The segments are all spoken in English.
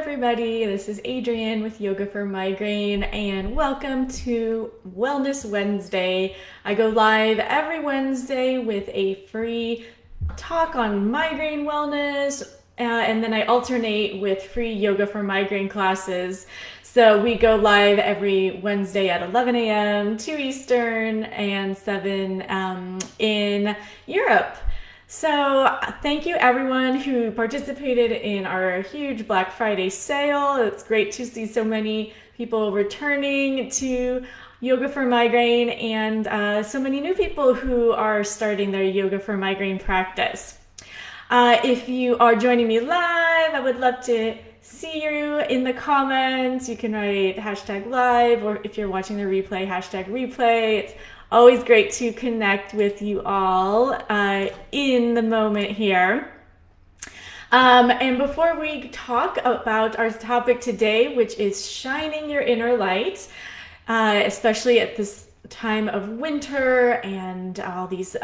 everybody, this is Adrienne with Yoga for Migraine, and welcome to Wellness Wednesday. I go live every Wednesday with a free talk on migraine wellness, and then I alternate with free Yoga for Migraine classes. So we go live every Wednesday at 11 a.m., 2 Eastern, and 7 in Europe. So thank you everyone who participated in our huge Black Friday sale. It's great to see so many people returning to Yoga for Migraine and so many new people who are starting their Yoga for Migraine practice. If you are joining me live, I would love to see you in the comments. You can write #live, or if you're watching the replay, #replay. It's always great to connect with you all in the moment here. And before we talk about our topic today, which is shining your inner light, especially at this time of winter and all these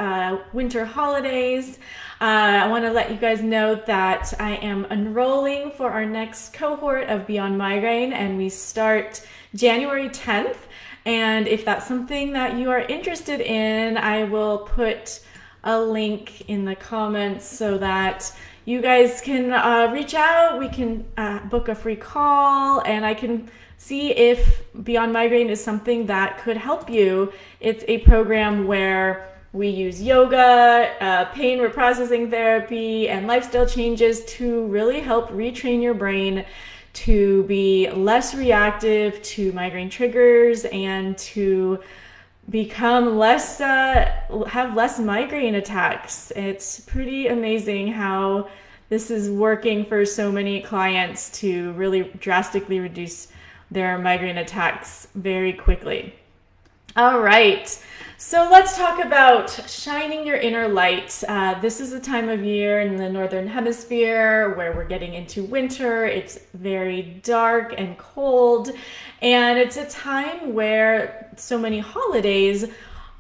winter holidays, I want to let you guys know that I am enrolling for our next cohort of Beyond Migraine, and we start January 10th. And if that's something that you are interested in, I will put a link in the comments so that you guys can reach out. We can book a free call, and I can see if Beyond Migraine is something that could help you. It's a program where we use yoga, pain reprocessing therapy, and lifestyle changes to really help retrain your brain to be less reactive to migraine triggers and to become less, have less migraine attacks. It's pretty amazing how this is working for so many clients to really drastically reduce their migraine attacks very quickly. All right, so let's talk about shining your inner light. This is a time of year in the Northern Hemisphere where we're getting into winter. It's very dark and cold, and it's a time where so many holidays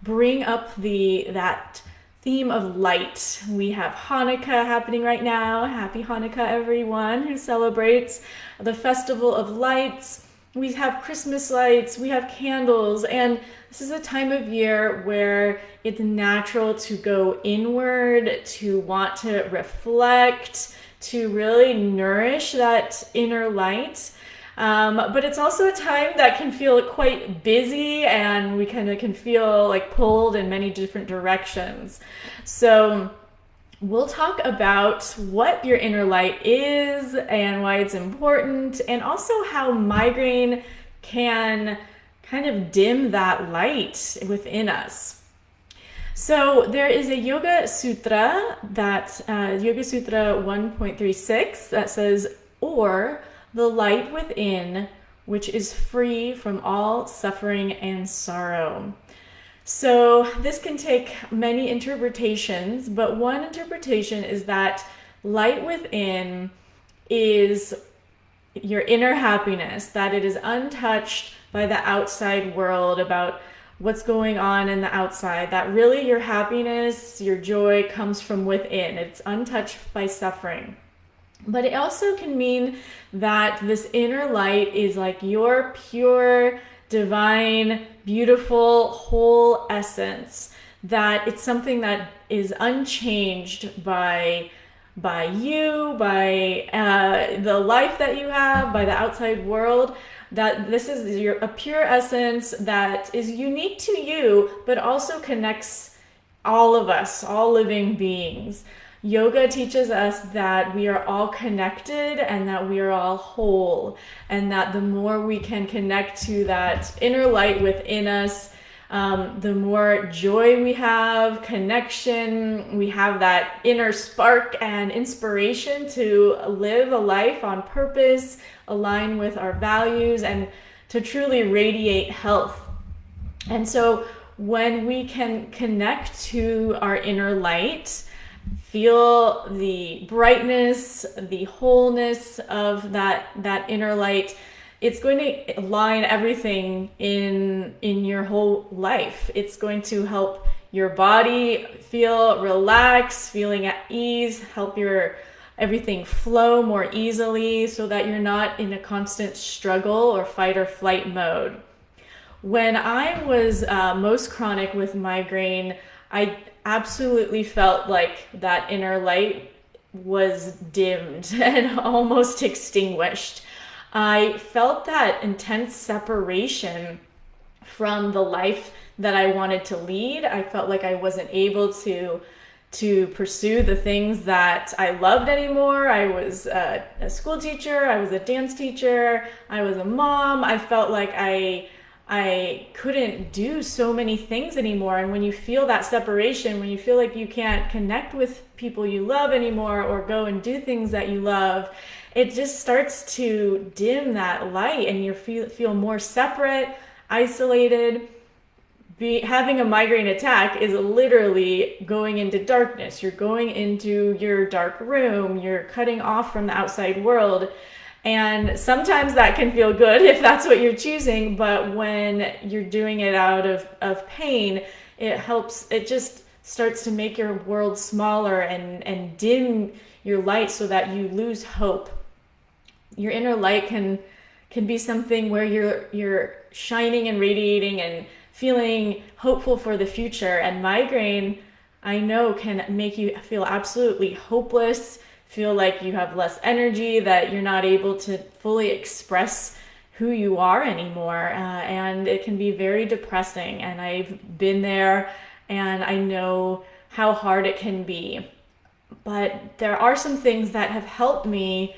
bring up that theme of light. We have Hanukkah happening right now. Happy Hanukkah, everyone who celebrates the Festival of Lights. We have Christmas lights, we have candles, and this is a time of year where it's natural to go inward, to want to reflect, to really nourish that inner light. But it's also a time that can feel quite busy, and we kind of can feel like pulled in many different directions. So we'll talk about what your inner light is and why it's important, and also how migraine can kind of dim that light within us. So there is a Yoga Sutra, Yoga Sutra 1.36, that says, "Or the light within, which is free from all suffering and sorrow." So this can take many interpretations, but one interpretation is that light within is your inner happiness, that it is untouched by the outside world, about what's going on in the outside, that really your happiness, your joy comes from within. It's untouched by suffering. But it also can mean that this inner light is like your pure, divine, beautiful, whole essence, that it's something that is unchanged by you, by the life that you have, by the outside world, that this is a pure essence that is unique to you, but also connects all of us, all living beings. Yoga teaches us that we are all connected and that we are all whole, and that the more we can connect to that inner light within us, the more joy we have, connection, we have that inner spark and inspiration to live a life on purpose, align with our values, and to truly radiate health. And so when we can connect to our inner light, feel the brightness, the wholeness of that inner light, it's going to align everything in your whole life. It's going to help your body feel relaxed, feeling at ease, help your everything flow more easily so that you're not in a constant struggle or fight or flight mode. When I was most chronic with migraine, I absolutely felt like that inner light was dimmed and almost extinguished. I felt that intense separation from the life that I wanted to lead. I felt like I wasn't able to pursue the things that I loved anymore. I was a school teacher, I was a dance teacher, I was a mom. I felt like I couldn't do so many things anymore. And when you feel that separation, when you feel like you can't connect with people you love anymore or go and do things that you love, it just starts to dim that light and you feel more separate, isolated. Having a migraine attack is literally going into darkness. You're going into your dark room. You're cutting off from the outside world. And sometimes that can feel good if that's what you're choosing. But when you're doing it out of pain, it just starts to make your world smaller and dim your light so that you lose hope. Your inner light can be something where you're shining and radiating and feeling hopeful for the future. And migraine, I know, can make you feel absolutely hopeless, feel like you have less energy, that you're not able to fully express who you are anymore. And it can be very depressing. And I've been there and I know how hard it can be. But there are some things that have helped me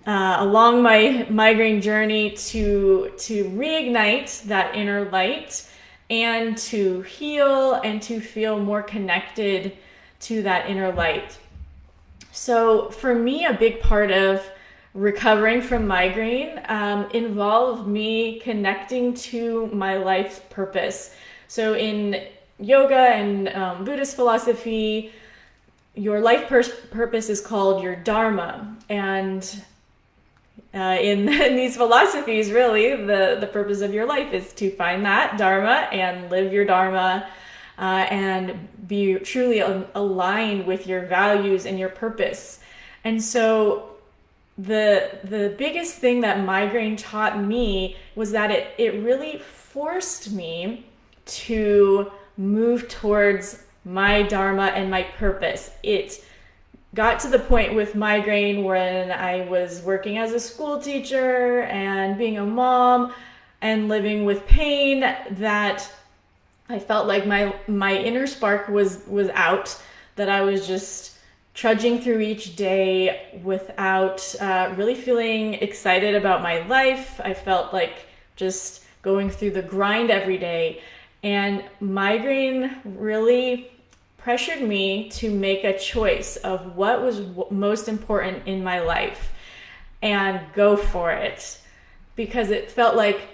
along my migraine journey to reignite that inner light and to heal and to feel more connected to that inner light. So for me, a big part of recovering from migraine involved me connecting to my life's purpose. So in yoga and Buddhist philosophy, your life purpose is called your dharma. And in these philosophies, really, the purpose of your life is to find that dharma and live your dharma and be truly aligned with your values and your purpose. And so the biggest thing that migraine taught me was that it really forced me to move towards my dharma and my purpose. It got to the point with migraine when I was working as a school teacher and being a mom and living with pain that I felt like my inner spark was out, that I was just trudging through each day without really feeling excited about my life. I felt like just going through the grind every day. And migraine really pressured me to make a choice of what was most important in my life and go for it, because it felt like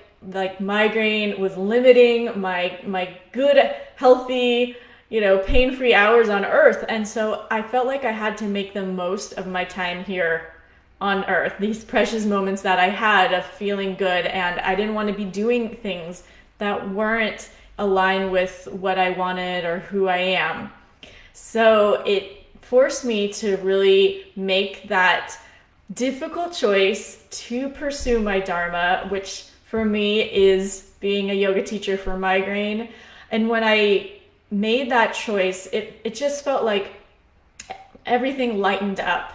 migraine was limiting my good, healthy, pain-free hours on earth. And so I felt like I had to make the most of my time here on earth, these precious moments that I had of feeling good. And I didn't want to be doing things that weren't aligned with what I wanted or who I am. So it forced me to really make that difficult choice to pursue my dharma, which for me is being a yoga teacher for migraine. And when I made that choice, it just felt like everything lightened up.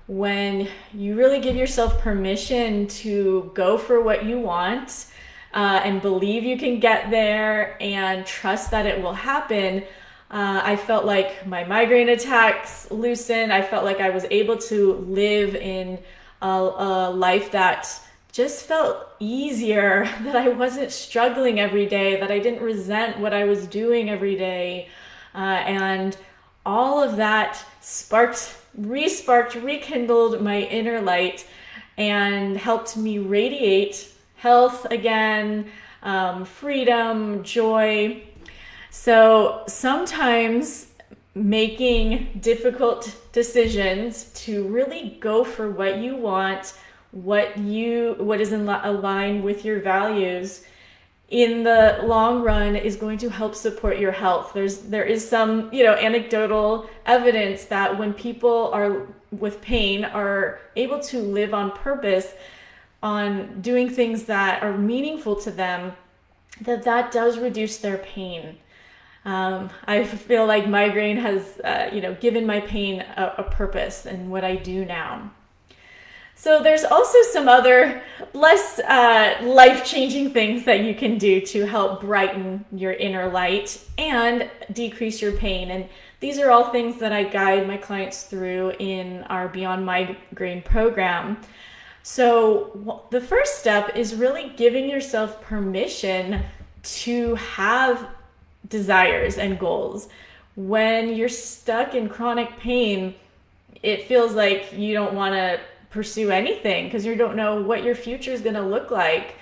When you really give yourself permission to go for what you want and believe you can get there and trust that it will happen, I felt like my migraine attacks loosened. I felt like I was able to live in a life that just felt easier, that I wasn't struggling every day, that I didn't resent what I was doing every day. And all of that rekindled my inner light and helped me radiate health again, freedom, joy. So sometimes making difficult decisions to really go for what you want, what is in line with your values, in the long run is going to help support your health. There is some, anecdotal evidence that when people are with pain are able to live on purpose, on doing things that are meaningful to them, that does reduce their pain. I feel like migraine has, given my pain a purpose in what I do now. So there's also some other less life-changing things that you can do to help brighten your inner light and decrease your pain. And these are all things that I guide my clients through in our Beyond Migraine program. So the first step is really giving yourself permission to have desires and goals. When you're stuck in chronic pain, it feels like you don't want to pursue anything because you don't know what your future is going to look like.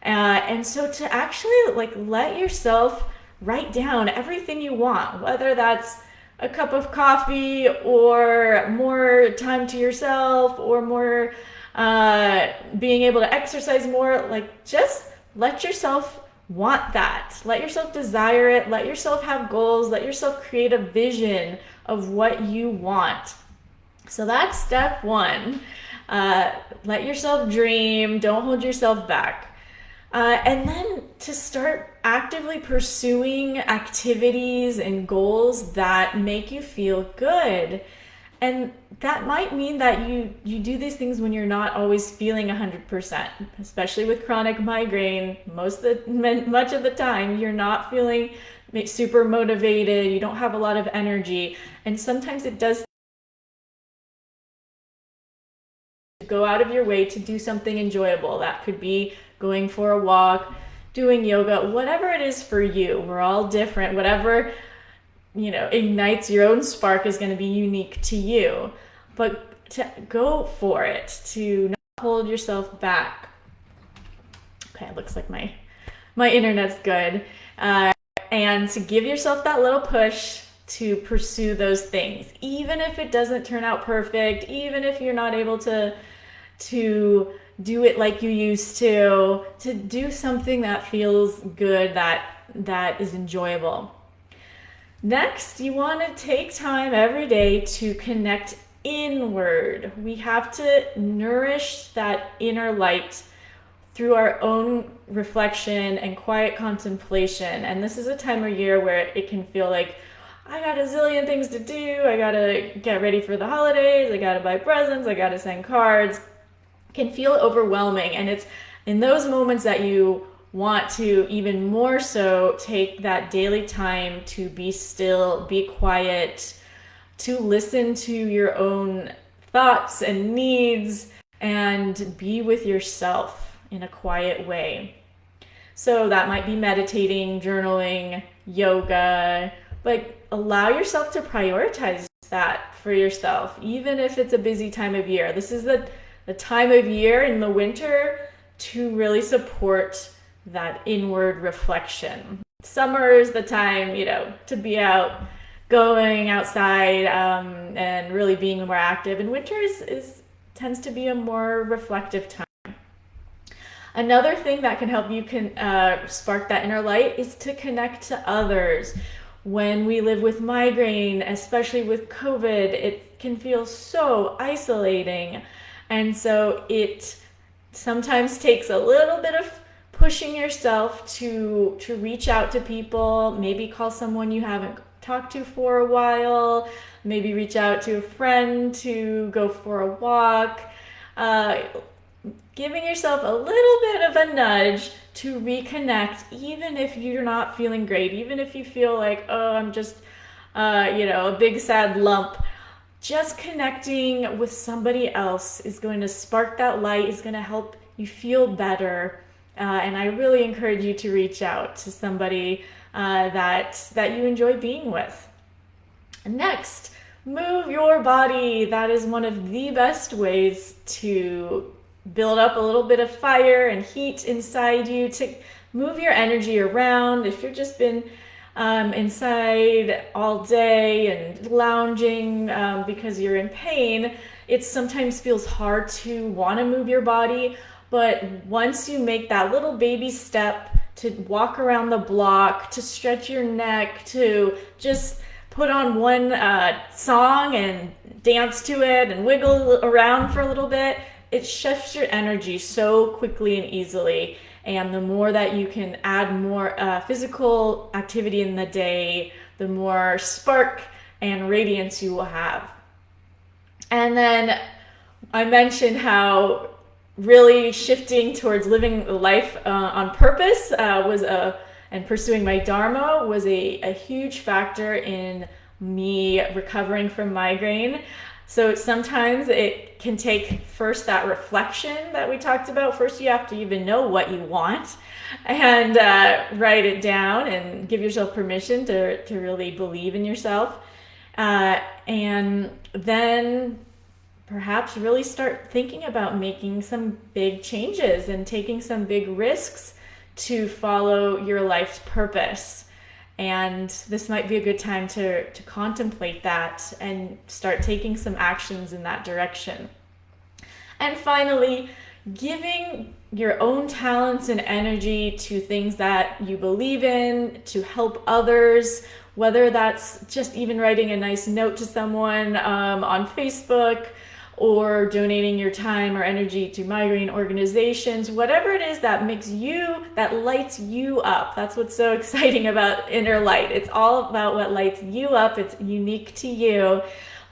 And so to actually let yourself write down everything you want, whether that's a cup of coffee or more time to yourself or more being able to exercise more, just let yourself want that. Let yourself desire it. Let yourself have goals. Let yourself create a vision of what you want. So that's step one. Let yourself dream. Don't hold yourself back. And then to start actively pursuing activities and goals that make you feel good. And that might mean that you do these things when you're not always feeling 100%, especially with chronic migraine. Much of the time, you're not feeling super motivated. You don't have a lot of energy. And sometimes it does go out of your way to do something enjoyable. That could be going for a walk, doing yoga, whatever it is for you. We're all different. Whatever ignites your own spark is going to be unique to you. But to go for it, to not hold yourself back. Okay, it looks like my internet's good. And to give yourself that little push to pursue those things, even if it doesn't turn out perfect, even if you're not able to do it like you used to do something that feels good, that is enjoyable. Next, you want to take time every day to connect inward. We have to nourish that inner light through our own reflection and quiet contemplation. And this is a time of year where it can feel like, I got a zillion things to do. I got to get ready for the holidays. I got to buy presents. I got to send cards. It can feel overwhelming. And it's in those moments that you want to even more so take that daily time to be still, be quiet, to listen to your own thoughts and needs, and be with yourself in a quiet way. So that might be meditating, journaling, yoga, but allow yourself to prioritize that for yourself, even if it's a busy time of year. This is the time of year in the winter to really support that inward reflection. Summer is the time, to be out, going outside, and really being more active. And winter tends to be a more reflective time. Another thing that can help you spark that inner light is to connect to others. When we live with migraine, especially with COVID, it can feel so isolating. And so it sometimes takes a little bit of pushing yourself to reach out to people, maybe call someone you haven't talked to for a while, maybe reach out to a friend to go for a walk, giving yourself a little bit of a nudge to reconnect, even if you're not feeling great, even if you feel like, oh, I'm just, a big sad lump. Just connecting with somebody else is going to spark that light, is going to help you feel better. And I really encourage you to reach out to somebody that you enjoy being with. Next, move your body. That is one of the best ways to build up a little bit of fire and heat inside you, to move your energy around. If you've just been inside all day and lounging because you're in pain, it sometimes feels hard to want to move your body. But once you make that little baby step to walk around the block, to stretch your neck, to just put on one song and dance to it and wiggle around for a little bit, it shifts your energy so quickly and easily. And the more that you can add more physical activity in the day, the more spark and radiance you will have. And then I mentioned how really shifting towards living life on purpose and pursuing my Dharma was a huge factor in me recovering from migraine. So sometimes it can take first that reflection that we talked about. First, you have to even know what you want and write it down and give yourself permission to really believe in yourself. And then perhaps really start thinking about making some big changes and taking some big risks to follow your life's purpose. And this might be a good time to contemplate that and start taking some actions in that direction. And finally, giving your own talents and energy to things that you believe in, to help others, whether that's just even writing a nice note to someone on Facebook, or donating your time or energy to migraine organizations, whatever it is that lights you up. That's what's so exciting about Inner Light. It's all about what lights you up. It's unique to you.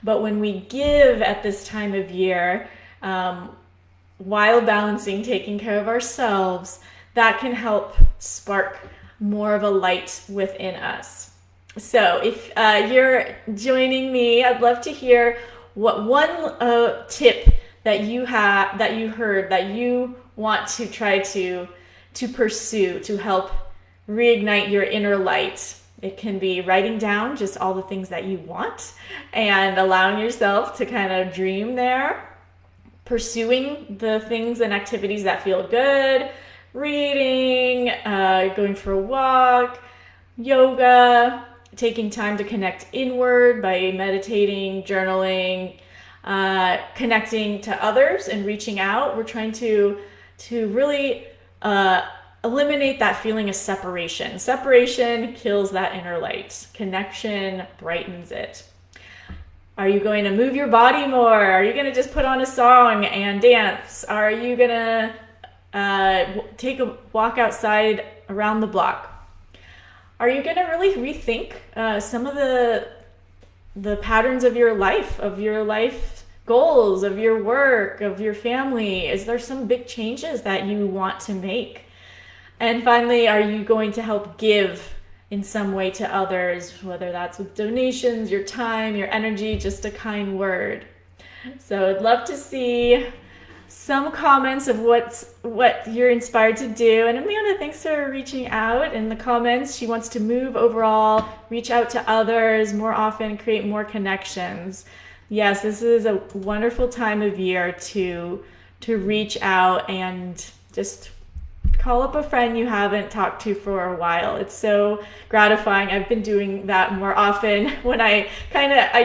But when we give at this time of year, while balancing taking care of ourselves, that can help spark more of a light within us. So if you're joining me, I'd love to hear what one tip that you heard that you want to try to pursue to help reignite your inner light. It can be writing down just all the things that you want and allowing yourself to kind of dream there, pursuing the things and activities that feel good, reading, going for a walk, yoga, taking time to connect inward by meditating, journaling, connecting to others and reaching out. We're trying to really eliminate that feeling of separation. Separation kills that inner light. Connection brightens it. Are you going to move your body more? Are you going to just put on a song and dance? Are you going to take a walk outside around the block? Are you going to really rethink some of the patterns of your life goals, of your work, of your family? Is there some big changes that you want to make? And finally, are you going to help give in some way to others, whether that's with donations, your time, your energy, just a kind word? So I'd love to see some comments of what you're inspired to do. And Amanda, thanks for reaching out in the comments. She wants to move overall, reach out to others more often, create more connections. Yes, this is a wonderful time of year to reach out and just call up a friend you haven't talked to for a while. It's so gratifying. I've been doing that more often when I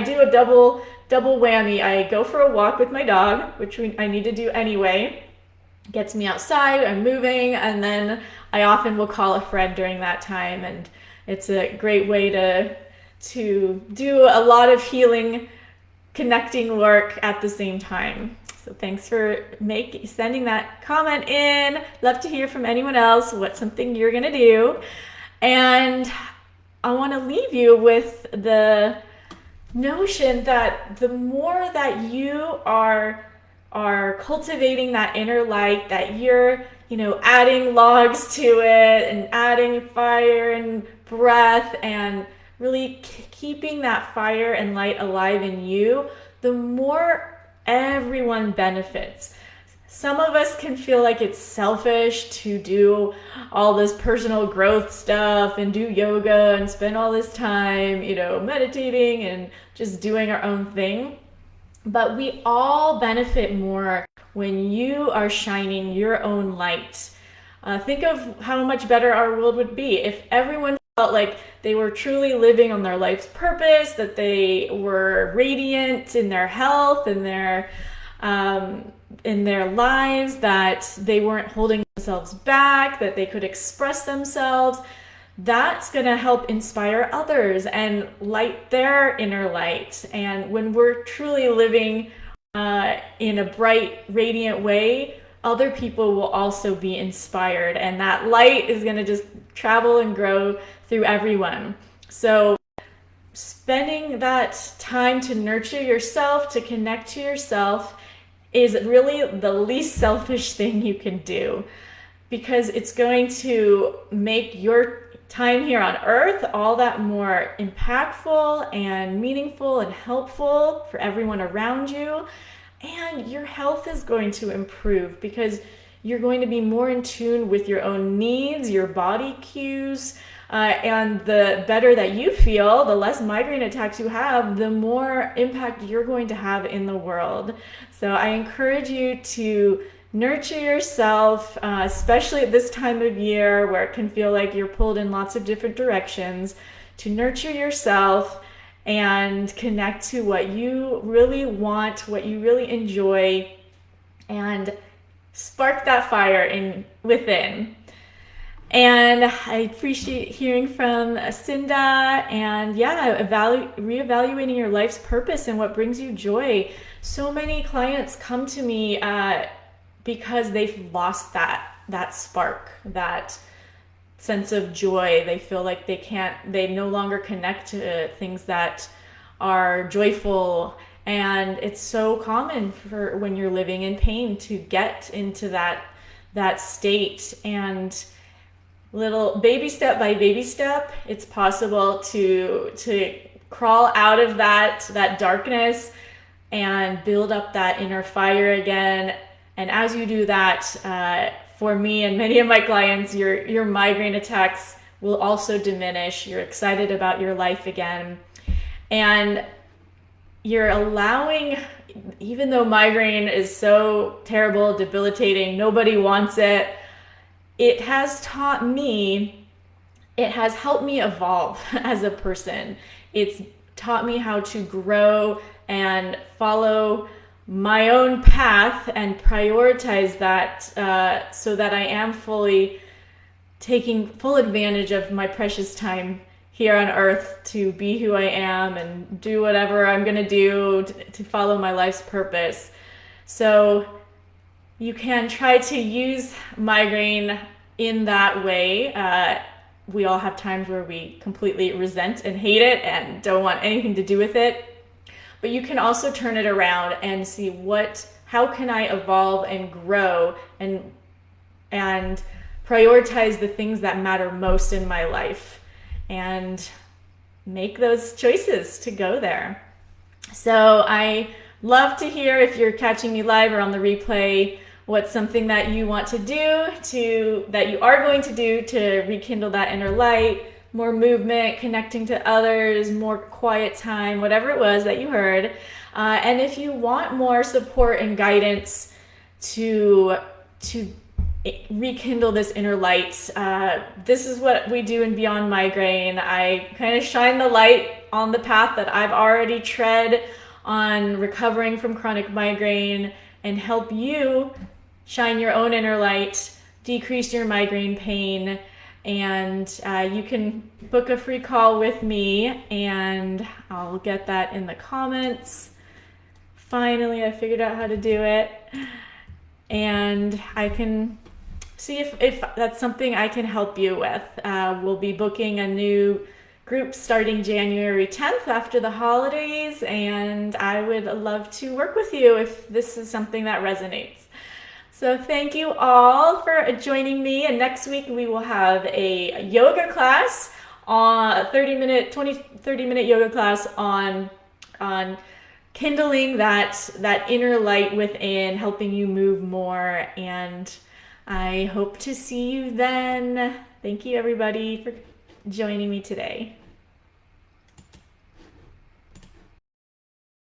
do a double whammy. I go for a walk with my dog, which I need to do anyway. Gets me outside, I'm moving, and then I often will call a friend during that time, and it's a great way to do a lot of healing, connecting work at the same time. So thanks for sending that comment in. Love to hear from anyone else what's something you're gonna do. And I want to leave you with the notion that the more that you are cultivating that inner light, that you're adding logs to it and adding fire and breath and really keeping that fire and light alive in you, the more everyone benefits. Some of us can feel like it's selfish to do all this personal growth stuff and do yoga and spend all this time, meditating and just doing our own thing. But we all benefit more when you are shining your own light. Think of how much better our world would be if everyone felt like they were truly living on their life's purpose, that they were radiant in their health and in their lives, that they weren't holding themselves back, that they could express themselves. That's going to help inspire others and light their inner light. And when we're truly living in a bright, radiant way, other people will also be inspired, and that light is going to just travel and grow through everyone. So spending that time to nurture yourself, to connect to yourself, is really the least selfish thing you can do, because it's going to make your time here on earth all that more impactful and meaningful and helpful for everyone around you. And your health is going to improve because you're going to be more in tune with your own needs, your body cues, and the better that you feel, the less migraine attacks you have, the more impact you're going to have in the world. So I encourage you to nurture yourself, especially at this time of year where it can feel like you're pulled in lots of different directions, to nurture yourself and connect to what you really want, what you really enjoy, and spark that fire within. And I appreciate hearing from Cinda, and reevaluating your life's purpose and what brings you joy. So many clients come to me because they've lost that spark, that sense of joy. They feel like they no longer connect to things that are joyful. And it's so common for when you're living in pain to get into that state. And little baby step by baby step, it's possible to crawl out of that darkness and build up that inner fire again. And as you do that, for me and many of my clients, your migraine attacks will also diminish. You're excited about your life again. And you're allowing, even though migraine is so terrible, debilitating, nobody wants it, it has taught me, it has helped me evolve as a person. It's taught me how to grow and follow my own path and prioritize that, so that I am fully taking full advantage of my precious time here on earth to be who I am and do whatever I'm going to do to follow my life's purpose. So you can try to use migraine in that way. We all have times where we completely resent and hate it and don't want anything to do with it. But you can also turn it around and see how can I evolve and grow and prioritize the things that matter most in my life and make those choices to go there. So I love to hear, if you're catching me live or on the replay, what's something that you want to do that you are going to do to rekindle that inner light, more movement, connecting to others, more quiet time, whatever it was that you heard. And if you want more support and guidance to rekindle this inner light, this is what we do in Beyond Migraine. I kind of shine the light on the path that I've already tread on recovering from chronic migraine and help you shine your own inner light, decrease your migraine pain. And you can book a free call with me, and I'll get that in the comments. Finally, I figured out how to do it. And I can see if that's something I can help you with. We'll be booking a new group starting January 10th after the holidays, and I would love to work with you if this is something that resonates. So thank you all for joining me, and next week we will have a yoga class, a 30-minute yoga class on kindling that inner light within, helping you move more, and I hope to see you then. Thank you everybody for joining me today.